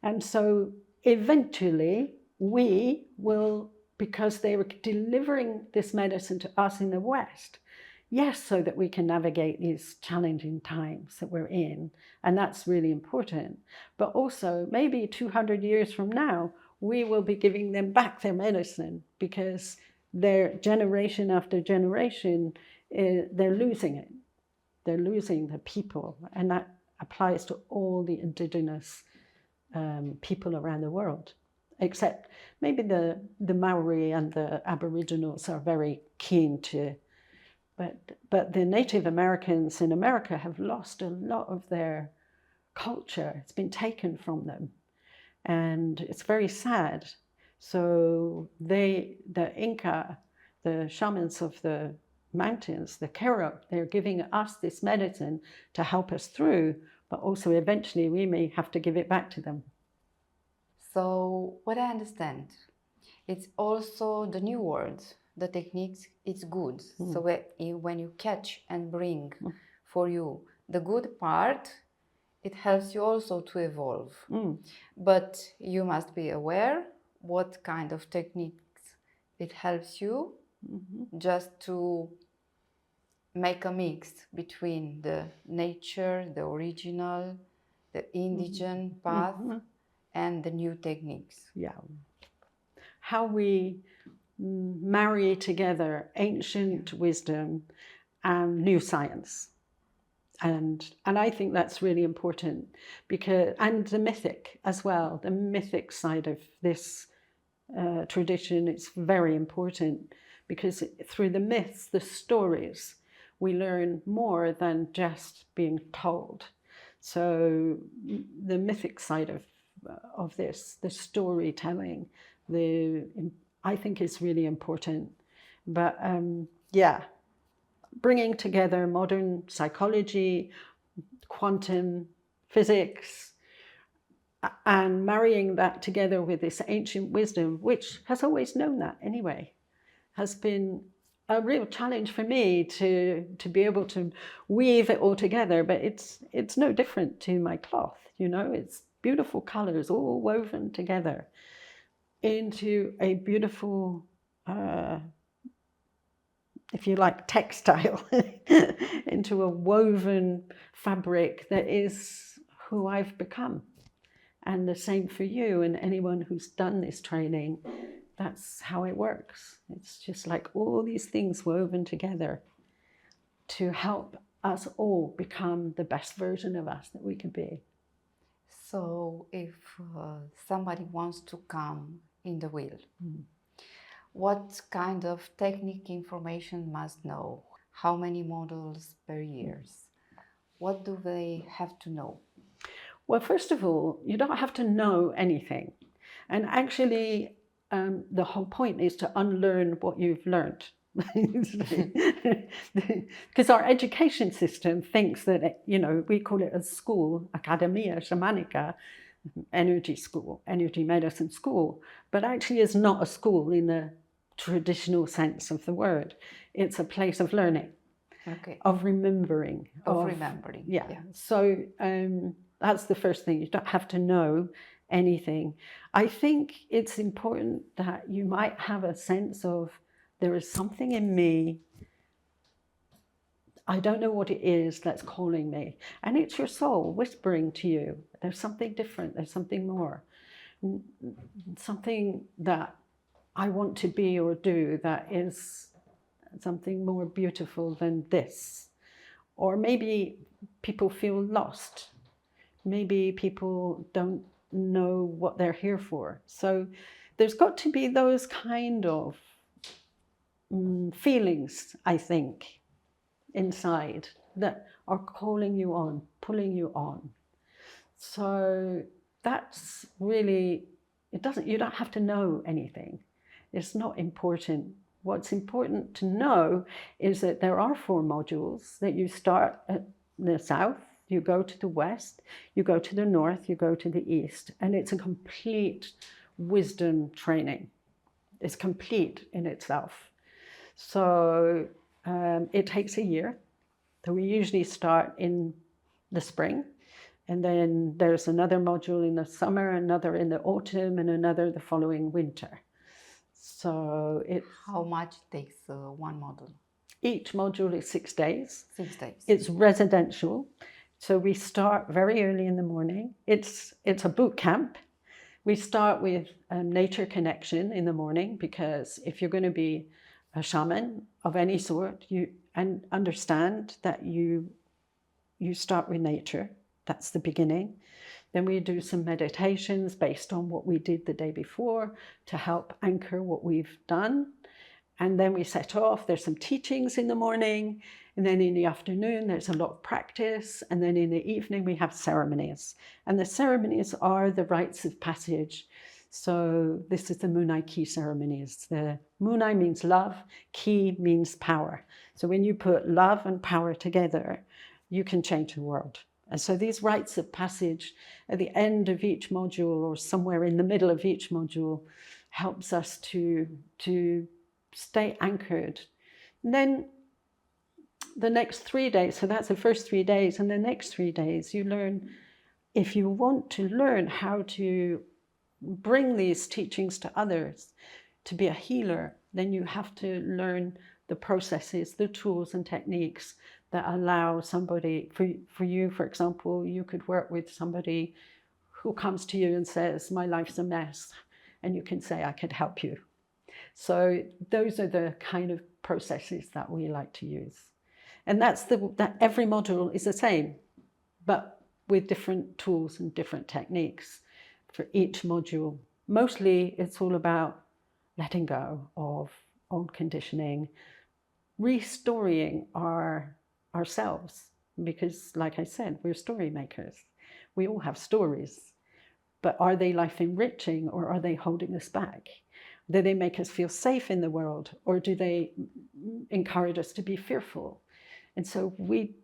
And so eventually we will, because they were delivering this medicine to us in the West, yes, so that we can navigate these challenging times that we're in, and that's really important. But also, maybe 200 years from now, we will be giving them back their medicine because their generation after generation, they're losing it. They're losing the people, and that applies to all the indigenous people around the world. Except maybe the Maori and the Aboriginals are very keen to, but the Native Americans in America have lost a lot of their culture. It's been taken from them, and it's very sad. So the Inca, the shamans of the mountains, the Kero, they're giving us this medicine to help us through, but also eventually we may have to give it back to them. So what I understand, it's also the new word, the techniques, it's good. So when you catch and bring for you the good part, it helps you also to evolve. But you must be aware what kind of techniques It helps you Mhm. just to make a mix between the nature, the original, the indigenous path, Mhm. and the new techniques. Yeah. How we marry together ancient wisdom and new science. And I think that's really important, because, and the mythic as well, the mythic side of this tradition is very important, because through the myths, the stories, we learn more than just being told. So the mythic side of this, the storytelling, I think is really important. But yeah, bringing together modern psychology, quantum physics, and marrying that together with this ancient wisdom, which has always known that anyway, has been a real challenge for me to be able to weave it all together. But it's no different to my cloth, you know. It's beautiful colors all woven together into a beautiful, if you like, textile, into a woven fabric that is who I've become. And the same for you and anyone who's done this training. That's how it works. It's just like all these things woven together to help us all become the best version of us that we can be. So, if somebody wants to come in the wheel, what kind of technique information must know? How many models per year? What do they have to know? Well, first of all, you don't have to know anything. And actually, the whole point is to unlearn what you've learned. Because our education system thinks that, you know, we call it a school, Academia Samanica, energy school, energy medicine school, but actually is not a school in the traditional sense of the word. It's a place of learning, Okay. of remembering. Of remembering. Yeah. So that's the first thing. You don't have to know anything. I think it's important that you might have a sense of, there is something in me, I don't know what it is that's calling me. And it's your soul whispering to you, there's something different, there's something more. Something that I want to be or do that is something more beautiful than this. Or maybe people feel lost. Maybe people don't know what they're here for. So there's got to be those kind of feelings, I think, inside that are calling you on, pulling you on. So that's really, you don't have to know anything. It's not important. What's important to know is that there are 4 modules, that you start at the south, you go to the west, you go to the north, you go to the east, and it's a complete wisdom training. It's complete in itself. So it takes a year. So we usually start in the spring, and then there's another module in the summer, another in the autumn, and another the following winter. So how much takes one module? Each module is 6 days. 6 days. It's residential. So we start very early in the morning. It's a boot camp. We start with nature connection in the morning, because if you're going to be a shaman of any sort, and understand that you start with nature. That's the beginning. Then we do some meditations based on what we did the day before to help anchor what we've done. And then we set off. There's some teachings in the morning. And then in the afternoon, there's a lot of practice. And then in the evening, we have ceremonies. And the ceremonies are the rites of passage. So this is the Munai Ki ceremonies. The Munai means love, Ki means power. So when you put love and power together, you can change the world. And so these rites of passage at the end of each module, or somewhere in the middle of each module, helps us to stay anchored. And then the next 3 days, so that's the first 3 days, and the next 3 days you learn, if you want to learn how to bring these teachings to others, to be a healer, then you have to learn the processes, the tools and techniques that allow somebody, for you, for example, you could work with somebody who comes to you and says, my life's a mess, and you can say, I could help you. So those are the kind of processes that we like to use. And that every module is the same, but with different tools and different techniques for each module. Mostly it's all about letting go of old conditioning, restoring ourselves, because like I said, we're story makers. We all have stories, but are they life enriching, or are they holding us back? Do they make us feel safe in the world, or do they encourage us to be fearful? And so we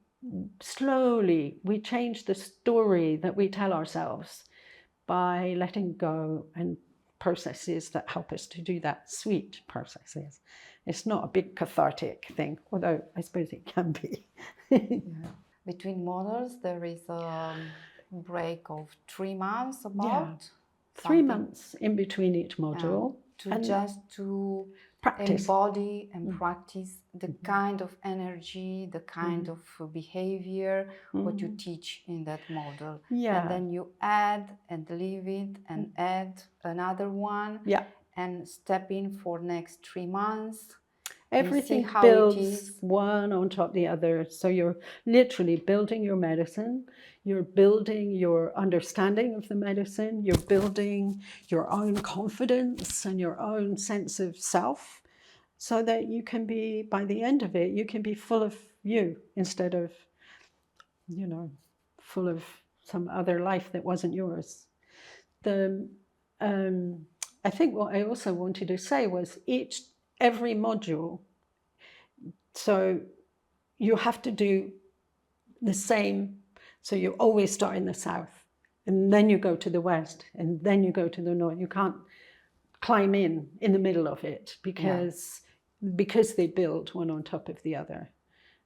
change the story that we tell ourselves by letting go, and processes that help us to do that, sweet processes. It's not a big cathartic thing, although I suppose it can be. Yeah. Between models, there is a break of 3 months about. 3 months in between each module. To practice. embody and practice the kind of energy, the kind of behavior, what you teach in that model. And then you add and leave it and add another one and step in for next 3 months. Everything builds one on top of the other. So you're literally building your medicine, you're building your understanding of the medicine, you're building your own confidence and your own sense of self, so that you can be, by the end of it, you can be full of you instead of, full of some other life that wasn't yours. I think what I also wanted to say was every module, so you have to do the same. So you always start in the south, and then you go to the west, and then you go to the north. You can't climb in the middle of it, because they build one on top of the other.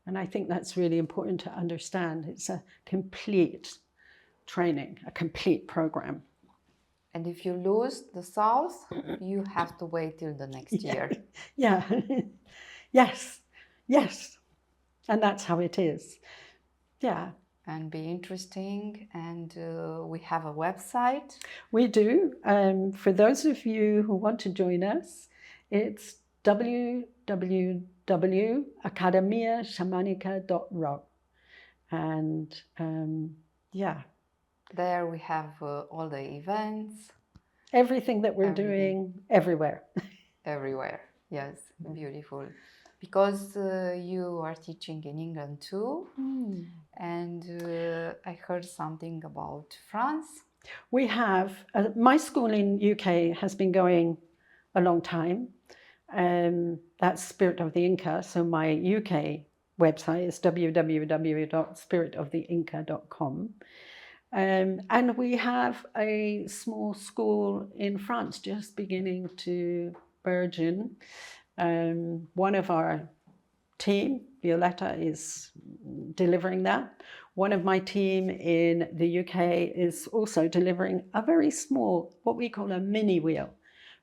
And I think that's really important to understand. It's a complete training, a complete program. And if you lose the south, you have to wait till the next year. Yeah. Yes. And that's how it is. Yeah. And be interesting. And we have a website. We do. For those of you who want to join us, it's www.academiasamanica.ro. And there we have all the events. Everything that we're doing everywhere. Everywhere, yes, beautiful. Because you are teaching in England too, and I heard something about France. We have, my school in UK has been going a long time. That's Spirit of the Inca. So my UK website is www.spiritoftheinca.com. And we have a small school in France just beginning to burgeon. One of our team, Violetta, is delivering that. One of my team in the UK is also delivering a very small, what we call a mini wheel,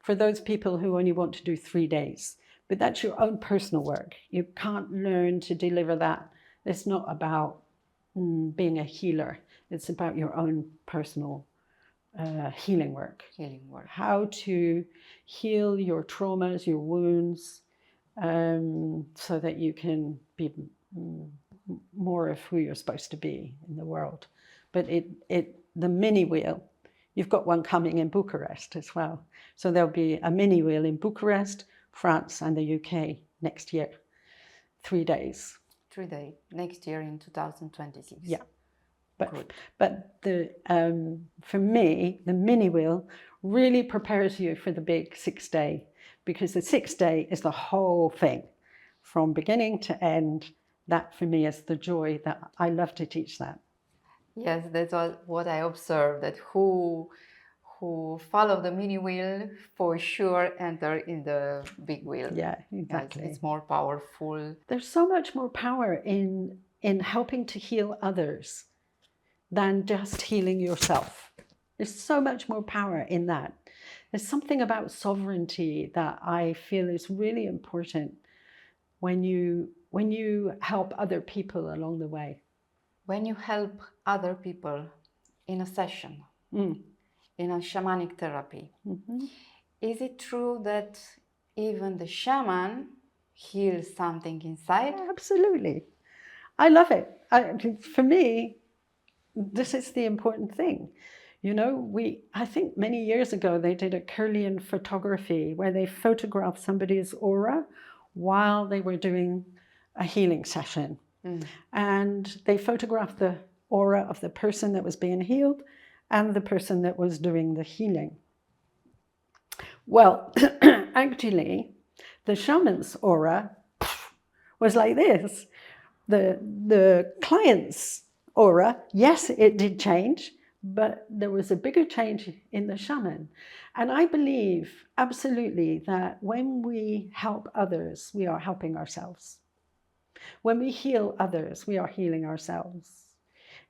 for those people who only want to do 3 days. But that's your own personal work. You can't learn to deliver that. It's not about being a healer. It's about your own personal healing work. How to heal your traumas, your wounds, so that you can be more of who you're supposed to be in the world. But the mini wheel, you've got one coming in Bucharest as well. So there'll be a mini wheel in Bucharest, France, and the UK next year. 3 days. 3 days next year in 2026. Yeah. But for me, the mini wheel really prepares you for the big 6-day, because the 6-day is the whole thing from beginning to end. That for me is the joy that I love to teach that. Yes, that's what I observed, that who follow the mini wheel for sure enter in the big wheel. Yeah, exactly. Yes, it's more powerful. There's so much more power in helping to heal others than just healing yourself. There's so much more power in that. There's something about sovereignty that I feel is really important when you help other people along the way. When you help other people in a session, in a shamanic therapy, is it true that even the shaman heals something inside? Absolutely. I love it. For me, this is the important thing. You know, I think many years ago they did a Kirlian photography where they photographed somebody's aura while they were doing a healing session. And they photographed the aura of the person that was being healed and the person that was doing the healing. Well, actually, the shaman's aura was like this. The client's aura, yes, it did change, but there was a bigger change in the shaman. And I believe absolutely that when we help others, we are helping ourselves. When we heal others, we are healing ourselves.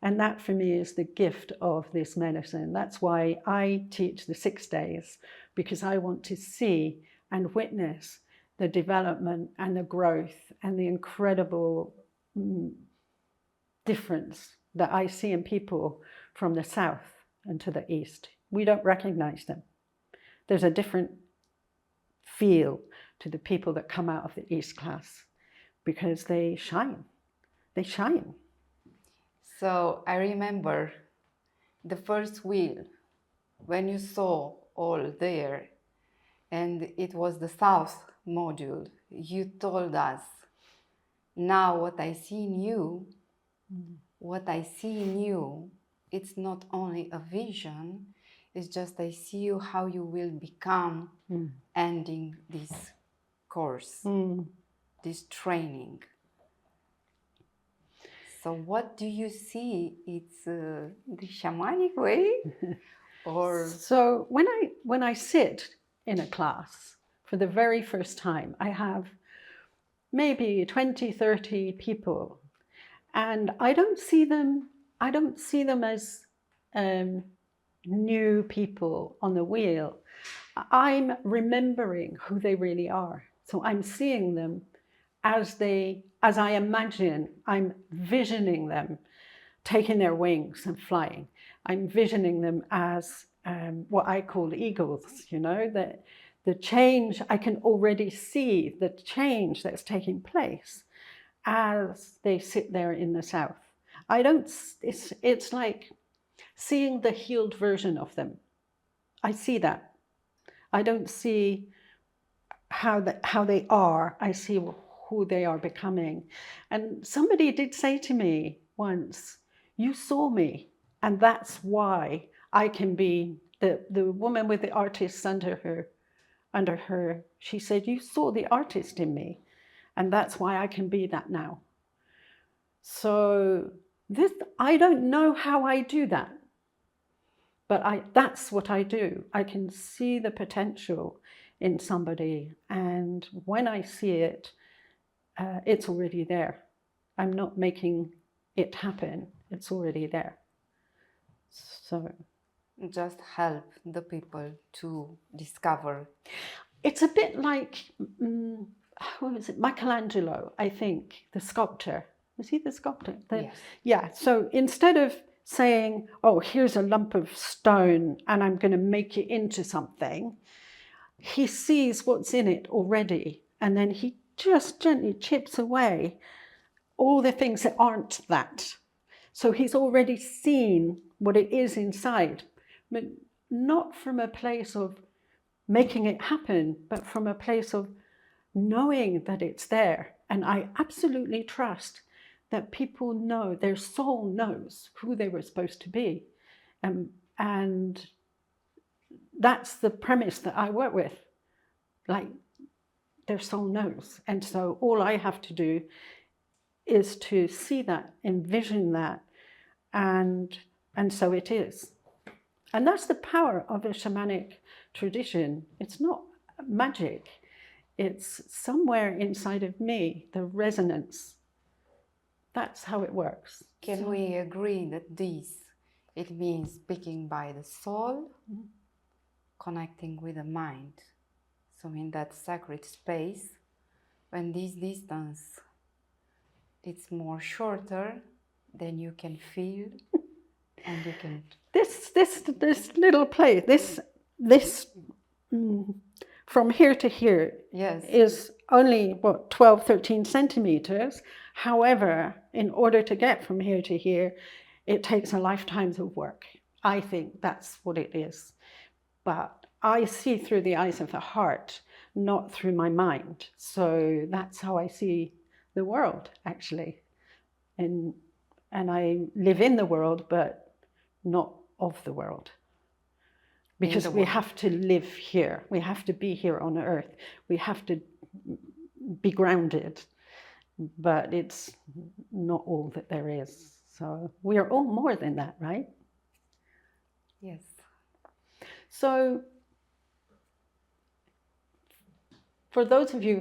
And that for me is the gift of this medicine. That's why I teach the 6 days, because I want to see and witness the development and the growth and the incredible difference that I see in people from the south and to the east. We don't recognize them. There's a different feel to the people that come out of the East class because they shine. They shine. So I remember the first wheel when you saw all there, and it was the South module. You told us, now what I see in you, it's not only a vision, it's just I see you how you will become ending this course, this training. So what do you see? It's the shamanic way? Or so when I sit in a class for the very first time, I have maybe 20, 30 people, and I don't see them as new people on the wheel. I'm remembering who they really are. So I'm seeing them as I imagine, I'm visioning them taking their wings and flying. I'm visioning them as what I call eagles, you know, that the change, I can already see the change that's taking place as they sit there in the south. It's like seeing the healed version of them. I see that. I don't see how they are. I see who they are becoming. And somebody did say to me once, you saw me, and that's why I can be the woman with the artist under her. She said, you saw the artist in me, and that's why I can be that now. So I don't know how I do that, but that's what I do. I can see the potential in somebody, and when I see it, it's already there. I'm not making it happen. It's already there. So just help the people to discover. It's a bit like, who is it? Michelangelo, I think, the sculptor. Was he the sculptor? Yes. Yeah, so instead of saying, oh, here's a lump of stone and I'm going to make it into something, he sees what's in it already, and then he just gently chips away all the things that aren't that. So he's already seen what it is inside, but not from a place of making it happen, but from a place of knowing that it's there. And I absolutely trust that people know, their soul knows who they were supposed to be. And that's the premise that I work with. Like, their soul knows. And so all I have to do is to see that, envision that, and so it is. And that's the power of a shamanic tradition. It's not magic. It's somewhere inside of me, the resonance. That's how it works. Can we agree that this It means speaking by the soul, connecting with the mind. So in that sacred space, when this distance it's more shorter, then you can feel and you can... This little place, this from here to here Yes. is only, what, 12, 13 centimeters. However, in order to get from here to here, it takes a lifetime's of work. I think that's what it is. But I see through the eyes of the heart, not through my mind. So that's how I see the world, actually. And I live in the world, but not of the world. Because we have to live here. We have to be here on earth. We have to be grounded. But it's not all that there is. So we are all more than that, right? Yes. So for those of you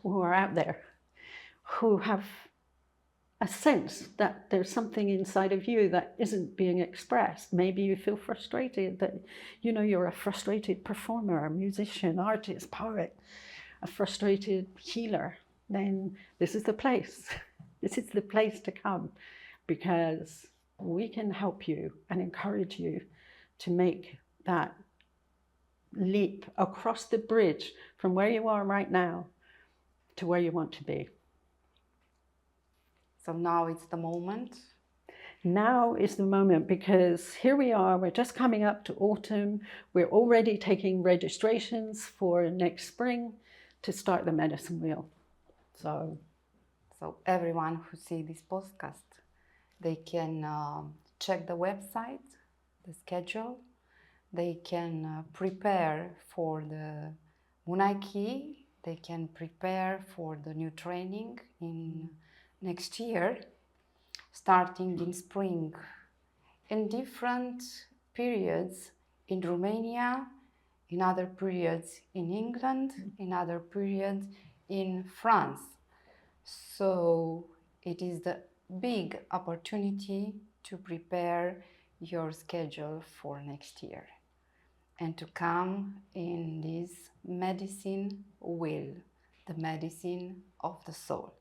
who are out there, who have a sense that there's something inside of you that isn't being expressed. Maybe you feel frustrated that, you're a frustrated performer, a musician, artist, poet, a frustrated healer. Then this is the place. This is the place to come, because we can help you and encourage you to make that leap across the bridge from where you are right now to where you want to be. So now it's the moment. Now is the moment, because here we are, we're just coming up to autumn. We're already taking registrations for next spring to start the medicine wheel. So everyone who sees this podcast, they can check the website, the schedule. They can prepare for the Munaiki. They can prepare for the new training in next year, starting in spring, in different periods in Romania, in other periods in England, in other periods in France. So it is the big opportunity to prepare your schedule for next year and to come in this medicine wheel, the medicine of the soul.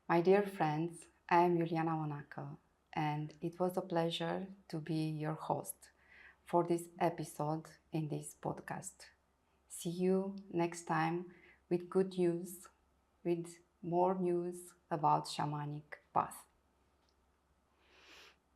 My dear friends, I am Iuliana Monaco, and it was a pleasure to be your host for this episode in this podcast. See you next time with good news, with more news about shamanic path.